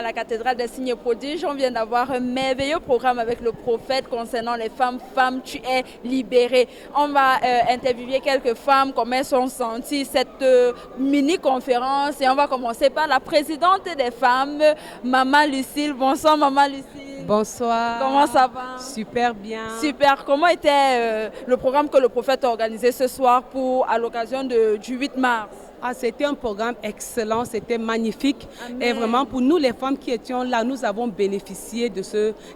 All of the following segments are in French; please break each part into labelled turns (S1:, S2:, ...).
S1: la cathédrale des signes et prodiges. On vient d'avoir un merveilleux programme avec le prophète concernant les femmes. Femme, tu es libérée. On va interviewer quelques femmes, comment elles sont senties cette mini-conférence. Et on va commencer par la présidente des femmes, Maman Lucille. Bonsoir, Maman Lucille.
S2: Bonsoir.
S1: Comment ça va?
S2: Super bien.
S1: Super. Comment était le programme que le prophète a organisé ce soir à l'occasion du 8 mars?
S2: C'était un programme excellent, c'était magnifique.
S1: Amen.
S2: Et vraiment, pour nous, les femmes qui étions là, nous avons bénéficié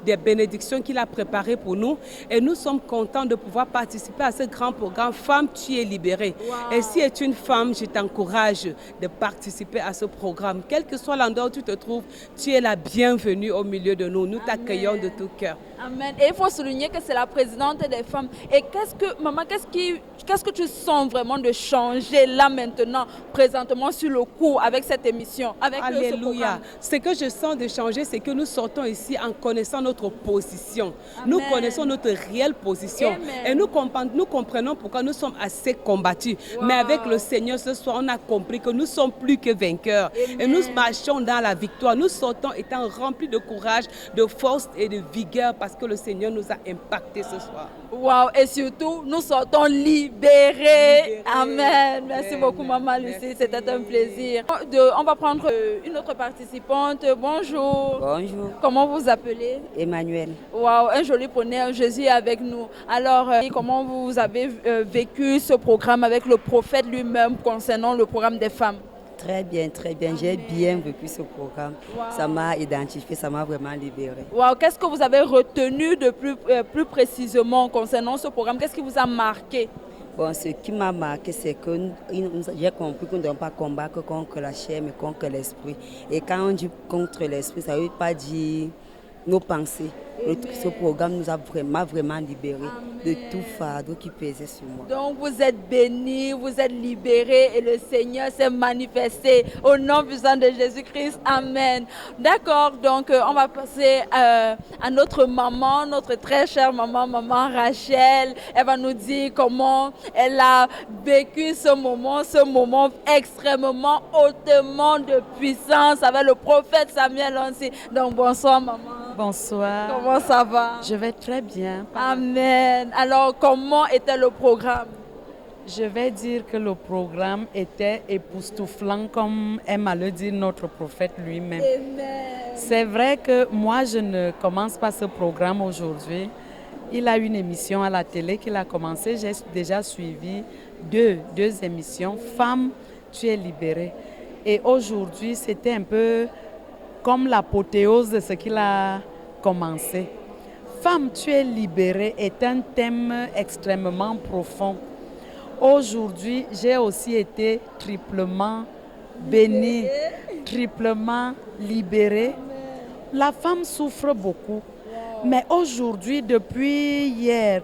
S2: des bénédictions qu'il a préparées pour nous. Et nous sommes contents de pouvoir participer à ce grand programme. Femme, tu es libérée.
S1: Wow.
S2: Et si tu es une femme, je t'encourage de participer à ce programme. Quel que soit l'endroit où tu te trouves, tu es la bienvenue au milieu de nous. Nous t'accueillons de tout cœur.
S1: Amen. Et il faut souligner que c'est la présidente des femmes. Et maman, qu'est-ce que tu sens vraiment de changer là maintenant, présentement sur le coup avec cette émission, avec
S2: Alléluia. Ce que je sens de changer, c'est que nous sortons ici en connaissant notre position.
S1: Amen.
S2: Nous connaissons notre réelle position.
S1: Amen.
S2: Et nous comprenons pourquoi nous sommes assez combattus.
S1: Wow.
S2: Mais avec le Seigneur ce soir, on a compris que nous sommes plus que vainqueurs.
S1: Amen.
S2: Et nous marchons dans la victoire. Nous sortons étant remplis de courage, de force et de vigueur parce que le Seigneur nous a impactés ce soir.
S1: Wow. Et surtout, nous sortons libérés. Amen. Merci beaucoup, Maman Lucie. C'était un plaisir. On va prendre une autre participante. Bonjour.
S3: Bonjour.
S1: Comment vous appelez?
S3: Emmanuel.
S1: Wow, un joli poney, Jésus est avec nous. Alors, comment vous avez vécu ce programme avec le prophète lui-même concernant le programme des femmes?
S3: Très bien, très bien. J'ai bien vécu ce programme.
S1: Wow.
S3: Ça m'a identifié, ça m'a vraiment libérée.
S1: Wow, qu'est-ce que vous avez retenu de plus précisément concernant ce programme? Qu'est-ce qui vous a marqué?
S3: Bon, ce qui m'a marqué, c'est que j'ai compris qu'on ne doit pas combattre contre la chair, mais contre l'esprit. Et quand on dit contre l'esprit, ça ne veut pas dire nos pensées. Ce programme nous a vraiment libérés de tout fardeau qui pesait sur moi.
S1: Donc vous êtes bénis, vous êtes libérés et le Seigneur s'est manifesté au nom puissant de Jésus-Christ. Amen. D'accord, donc on va passer à notre maman, notre très chère maman Rachel. Elle va nous dire comment elle a vécu ce moment extrêmement hautement de puissance avec le prophète Samuel aussi. Donc bonsoir maman.
S4: Bonsoir.
S1: Comment ça va?
S4: Je vais très bien.
S1: Amen. Alors, comment était le programme?
S4: Je vais dire que le programme était époustouflant, comme aime à le dire notre prophète lui-même.
S1: Amen.
S4: C'est vrai que moi, je ne commence pas ce programme aujourd'hui. Il a une émission à la télé qu'il a commencé. J'ai déjà suivi deux émissions. Femme, tu es libérée. Et aujourd'hui, c'était un peu comme l'apothéose de ce qu'il a commencé. Femme, tu es libérée est un thème extrêmement profond. Aujourd'hui, j'ai aussi été triplement bénie, triplement libérée. La femme souffre beaucoup. Mais aujourd'hui, depuis hier,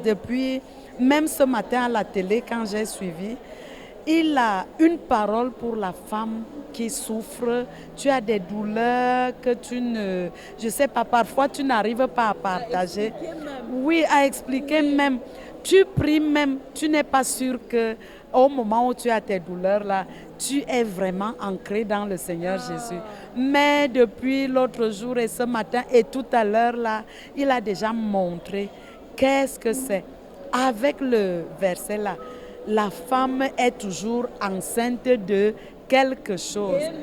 S4: depuis même ce matin à la télé, quand j'ai suivi, il a une parole pour la femme qui souffre. Tu as des douleurs que je ne sais pas, parfois tu n'arrives pas à partager. Oui, à expliquer même. Tu pries même, tu n'es pas sûr qu'au moment où tu as tes douleurs là, tu es vraiment ancré dans le Seigneur Jésus. Mais depuis l'autre jour et ce matin et tout à l'heure là, il a déjà montré qu'est-ce que c'est. Avec le verset là, la femme est toujours enceinte de quelque chose.
S1: Amen.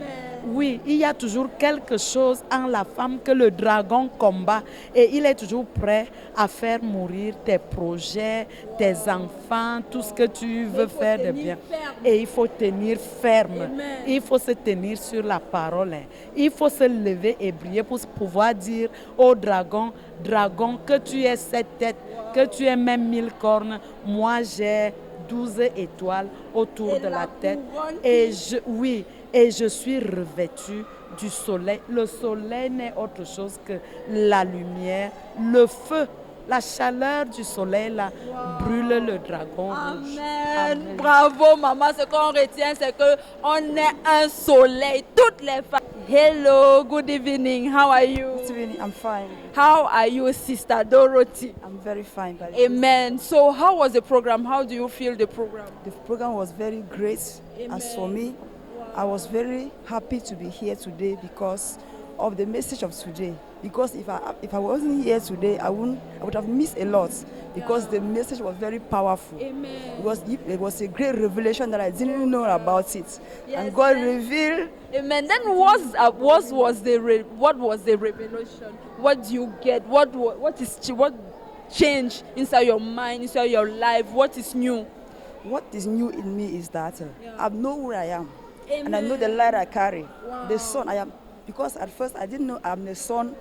S4: Oui, il y a toujours quelque chose en la femme que le dragon combat et il est toujours prêt à faire mourir tes projets, tes enfants, tout ce que tu veux faire de bien. Et il faut tenir ferme.
S1: Amen.
S4: Il faut se tenir sur la parole. Il faut se lever et briller pour pouvoir dire au dragon, dragon, que tu es cette tête, que tu es même 1000 cornes. Moi, j'ai 12 étoiles autour de la tête. Et je suis revêtue du soleil. Le soleil n'est autre chose que la lumière, le feu. La chaleur du soleil là, brûle le dragon rouge.
S1: Amen. Bravo maman, ce qu'on retient c'est qu'on est un soleil, toutes les femmes. Hello, good evening, how are you?
S5: Good evening, I'm fine.
S1: How are you, Sister Dorothy?
S5: I'm very fine.
S1: Amen. So how was the program? How do you feel the program?
S5: The program was very great.
S1: Amen.
S5: As for me, I was very happy to be here today because of the message of today. Because if I wasn't here today, I would have missed a lot. Because the message was very powerful.
S1: Amen.
S5: It was a great revelation that I didn't know about it.
S1: Yes,
S5: And God
S1: yes.
S5: revealed.
S1: Amen. Then what was the revelation? What do you get? What changed inside your mind, inside your life? What is new?
S5: What is new in me is that I know who I am.
S1: Amen.
S5: And I know the light I carry.
S1: Wow.
S5: The son I am. Because at first I didn't know I'm the son.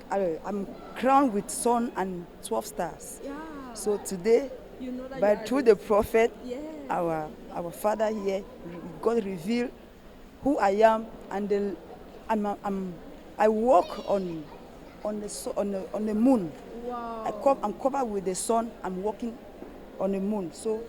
S5: I'm crowned with sun and 12 stars.
S1: Yeah.
S5: So today,
S1: You know that
S5: by through the prophet,
S1: Yes.
S5: our father here, God revealed who I am, and I walk on the moon.
S1: Wow.
S5: I'm covered with the sun. I'm walking on the moon. So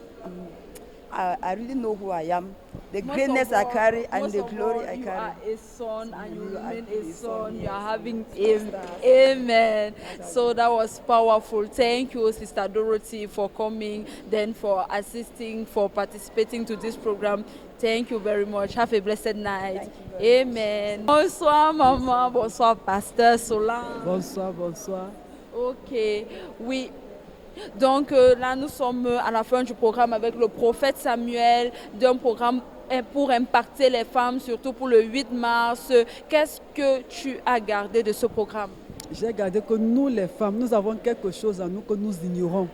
S5: I really know who I am, the
S1: Most
S5: greatness
S1: of
S5: I
S1: all-
S5: carry, and
S1: most
S5: the
S1: of
S5: glory
S1: all,
S5: I
S1: you
S5: carry.
S1: are a son and you
S5: You are
S1: remain
S5: a
S1: a
S5: son,
S1: son. You
S5: yes.
S1: are having
S5: Stars.
S1: amen. So that was powerful. Thank you, Sister Dorothy, for coming, then for assisting, for participating to this program. Thank you very much. Have a blessed night. Amen. Bonsoir, maman. Bonsoir, Pasteur Solange.
S6: Bonsoir, bonsoir.
S1: Ok, oui. Donc là, nous sommes à la fin du programme avec le prophète Samuel, d'un programme pour impacter les femmes, surtout pour le 8 mars. Qu'est-ce que tu as gardé de ce programme?
S6: J'ai gardé que nous, les femmes, nous avons quelque chose en nous que nous ignorons.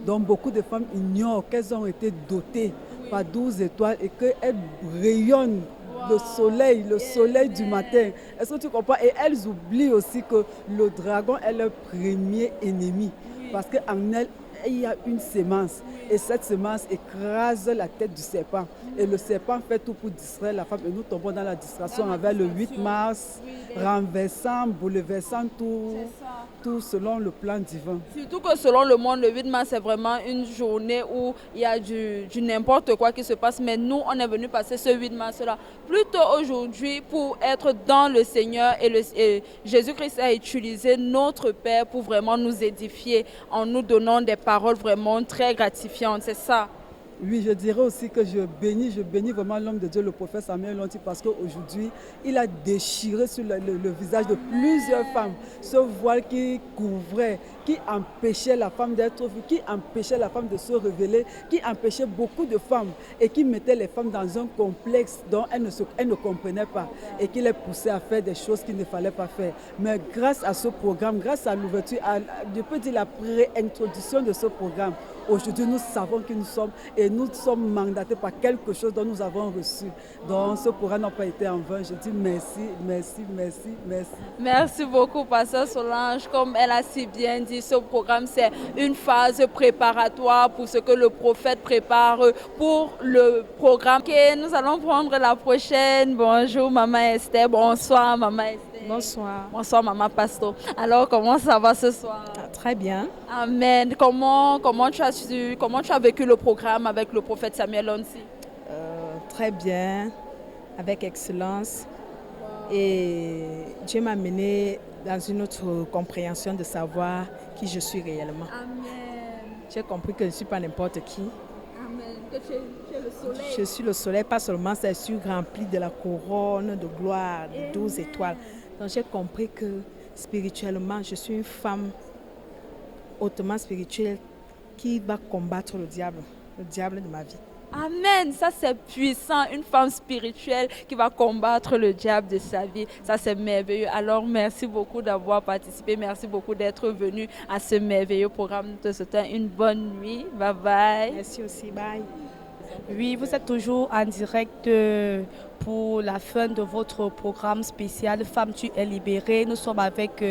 S6: Donc beaucoup de femmes ignorent qu'elles ont été dotées par 12 étoiles et qu'elles rayonnent le soleil du matin. Est-ce que tu comprends? Et elles oublient aussi que le dragon est leur premier ennemi. Parce qu'en elle, il y a une sémence. Et cette sémence écrase la tête du serpent. Et le serpent fait tout pour distraire la femme. Et nous tombons dans la distraction avec le 8 mars, renversant, bouleversant tout selon le plan divin.
S1: Surtout que selon le monde, le 8 mars, c'est vraiment une journée où il y a du n'importe quoi qui se passe. Mais nous, on est venu passer ce 8 mars-là plutôt aujourd'hui pour être dans le Seigneur. Et Jésus-Christ a utilisé notre Père pour vraiment nous édifier en nous donnant des paroles vraiment très gratifiantes. C'est ça.
S6: Oui, je dirais aussi que je bénis vraiment l'homme de Dieu, le prophète Samuel Lonti, parce qu'aujourd'hui, il a déchiré sur le visage de plusieurs femmes ce voile qui couvrait, qui empêchait la femme d'être vue, qui empêchait la femme de se révéler, qui empêchait beaucoup de femmes et qui mettait les femmes dans un complexe dont elles ne comprenaient pas et qui les poussait à faire des choses qu'il ne fallait pas faire. Mais grâce à ce programme, grâce à l'ouverture, je peux dire la pré-introduction de ce programme, aujourd'hui, nous savons qui nous sommes et nous sommes mandatés par quelque chose dont nous avons reçu. Donc, ce programme n'a pas été en vain. Je dis merci, merci, merci, merci.
S1: Merci beaucoup, Pasteur Solange. Comme elle a si bien dit, ce programme, c'est une phase préparatoire pour ce que le prophète prépare pour le programme. Ok, nous allons prendre la prochaine. Bonjour, Maman Esther. Bonsoir, Maman Esther.
S7: Bonsoir.
S1: Bonsoir, Maman Pastor. Alors, comment ça va ce soir?
S7: Très bien.
S1: Amen. Comment tu as vécu le programme avec le prophète Samuel Lonti?
S7: Très bien, avec excellence. Et Dieu m'a mené dans une autre compréhension de savoir qui je suis réellement.
S1: Amen.
S7: J'ai compris que je ne suis pas n'importe qui.
S1: Amen. Que tu es le soleil.
S7: Je suis le soleil, pas seulement ça, je suis rempli de la couronne de gloire, de 12 étoiles. Donc j'ai compris que spirituellement, je suis une femme hautement spirituelle qui va combattre le diable de ma vie.
S1: Amen, ça c'est puissant, une femme spirituelle qui va combattre le diable de sa vie, ça c'est merveilleux. Alors merci beaucoup d'avoir participé, merci beaucoup d'être venu à ce merveilleux programme. Nous te souhaitons une bonne nuit, bye bye.
S7: Merci aussi, bye.
S8: Oui, vous êtes toujours en direct pour la fin de votre programme spécial Femme, tu es libérée. Nous sommes avec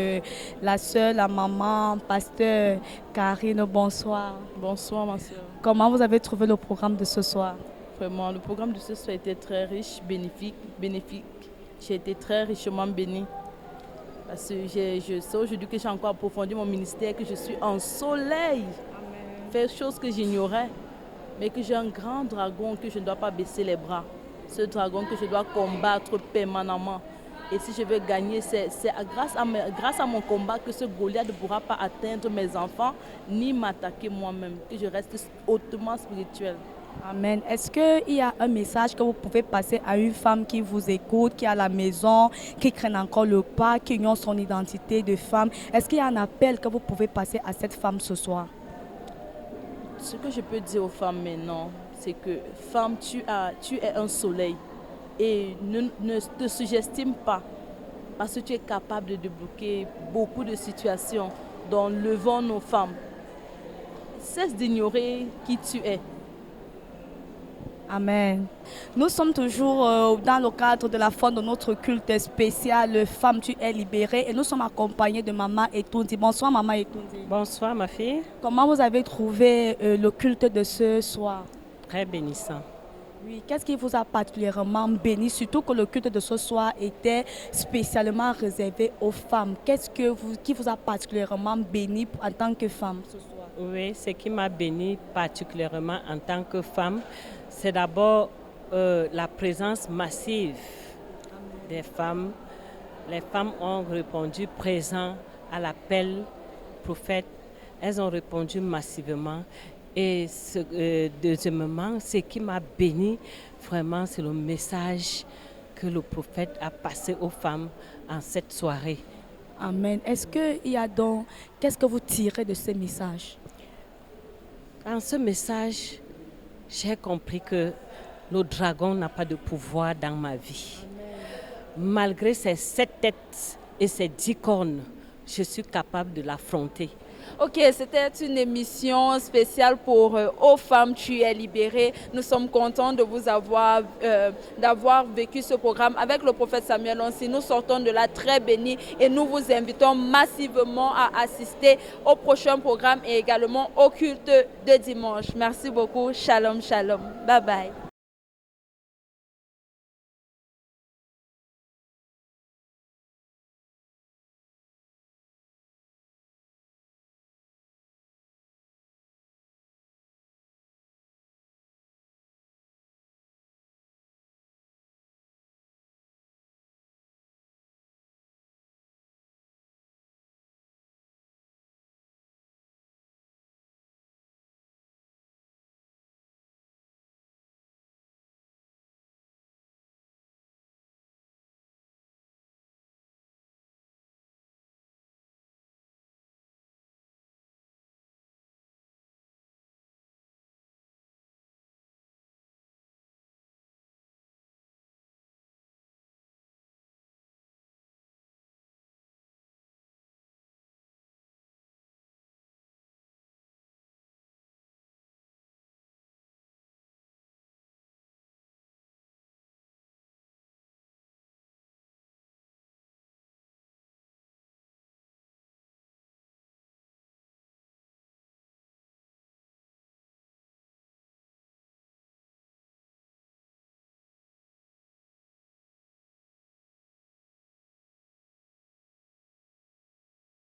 S8: la sœur, la maman, pasteur Karine. Bonsoir.
S9: Bonsoir, ma sœur.
S8: Comment vous avez trouvé le programme de ce soir?
S9: Vraiment, le programme de ce soir était très riche, bénéfique. J'ai été très richement bénie. Parce que je sais aujourd'hui que j'ai encore approfondi mon ministère, que je suis en soleil. Amen. Faire chose que j'ignorais. Mais que j'ai un grand dragon que je ne dois pas baisser les bras. Ce dragon que je dois combattre permanemment. Et si je veux gagner, c'est grâce à mon combat que ce Goliath ne pourra pas atteindre mes enfants, ni m'attaquer moi-même. Que je reste hautement spirituel.
S8: Amen. Est-ce qu'il y a un message que vous pouvez passer à une femme qui vous écoute, qui est à la maison, qui craint encore le pas, qui ignore son identité de femme? Est-ce qu'il y a un appel que vous pouvez passer à cette femme ce soir?
S9: Ce que je peux dire aux femmes maintenant, c'est que femme, tu es un soleil. Et ne te sous-estime pas, parce que tu es capable de débloquer beaucoup de situations. Donc, levons nos femmes. Cesse d'ignorer qui tu es.
S8: Amen. Nous sommes toujours dans le cadre de la fin de notre culte spécial Femme, tu es libérée. Et nous sommes accompagnés de Maman Etoundi. Bonsoir, Maman Etoundi.
S10: Bonsoir, ma fille.
S8: Comment vous avez trouvé le culte de ce soir?
S10: Très bénissant.
S8: Oui, qu'est-ce qui vous a particulièrement béni, surtout que le culte de ce soir était spécialement réservé aux femmes? Qui vous a particulièrement béni en tant que femme ce soir?
S10: Oui, ce qui m'a béni particulièrement en tant que femme, c'est d'abord la présence massive des femmes. Les femmes ont répondu présent à l'appel prophète. Elles ont répondu massivement. Et deuxièmement, ce qui m'a béni, vraiment, c'est le message que le prophète a passé aux femmes en cette soirée.
S8: Amen. Qu'est-ce que vous tirez de ce message?
S10: En ce message, j'ai compris que le dragon n'a pas de pouvoir dans ma vie. Amen. Malgré ses 7 têtes et ses 10 cornes, je suis capable de l'affronter.
S1: Ok, c'était une émission spéciale pour Aux femmes, tu es libérée. Nous sommes contents de vous d'avoir vécu ce programme avec le prophète Samuel Onsi. Nous sortons de là très bénis et nous vous invitons massivement à assister au prochain programme et également au culte de dimanche. Merci beaucoup. Shalom, shalom. Bye bye.